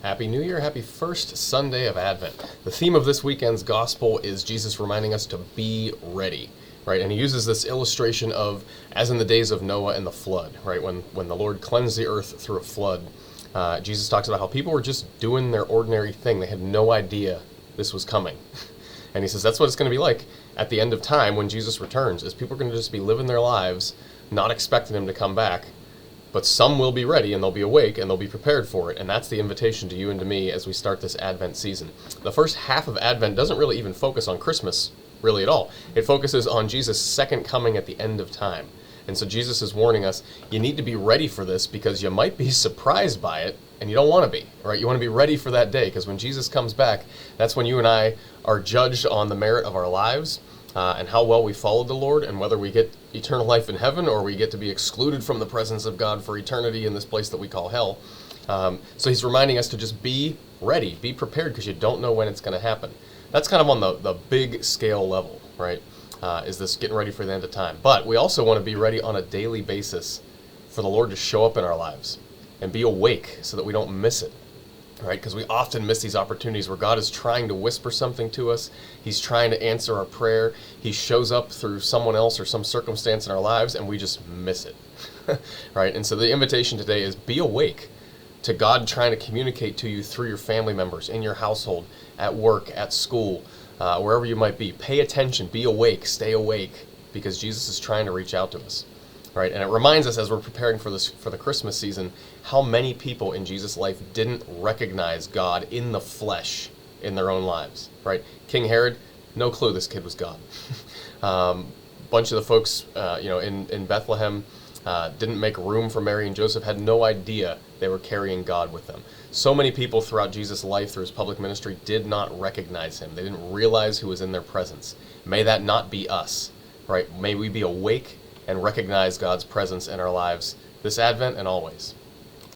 Happy New Year, happy first Sunday of Advent. The theme of this weekend's gospel is Jesus reminding us to be ready, right? And he uses this illustration of, as in the days of Noah and the flood, right? When the Lord cleansed the earth through a flood, Jesus talks about how people were just doing their ordinary thing. They had no idea this was coming. And he says that's what it's going to be like at the end of time when Jesus returns, is people are going to just be living their lives, not expecting him to come back. But some will be ready, and they'll be awake, and they'll be prepared for it. And that's the invitation to you and to me as we start this Advent season. The first half of Advent doesn't really even focus on Christmas, really at all. It focuses on Jesus' second coming at the end of time. And so Jesus is warning us, you need to be ready for this because you might be surprised by it, and you don't want to be, right? You want to be ready for that day, because when Jesus comes back, that's when you and I are judged on the merit of our lives, and how well we followed the Lord, and whether we get eternal life in heaven or we get to be excluded from the presence of God for eternity in this place that we call hell. So he's reminding us to just be ready, be prepared, because you don't know when it's going to happen. That's kind of on the big scale level, right? Is this getting ready for the end of time. But we also want to be ready on a daily basis for the Lord to show up in our lives and be awake so that we don't miss it. Right? Because we often miss these opportunities where God is trying to whisper something to us. He's trying to answer our prayer. He shows up through someone else or some circumstance in our lives, and we just miss it. Right? And so the invitation today is be awake to God trying to communicate to you through your family members, in your household, at work, at school, wherever you might be. Pay attention, be awake, stay awake, because Jesus is trying to reach out to us. Right? And it reminds us, as we're preparing for the Christmas season, how many people in Jesus' life didn't recognize God in the flesh in their own lives. Right? King Herod, no clue this kid was God. Bunch of the folks, in Bethlehem, didn't make room for Mary and Joseph, had no idea they were carrying God with them. So many people throughout Jesus' life, through his public ministry, did not recognize him. They didn't realize who was in their presence. May that not be us. Right? May we be awake and recognize God's presence in our lives this Advent and always.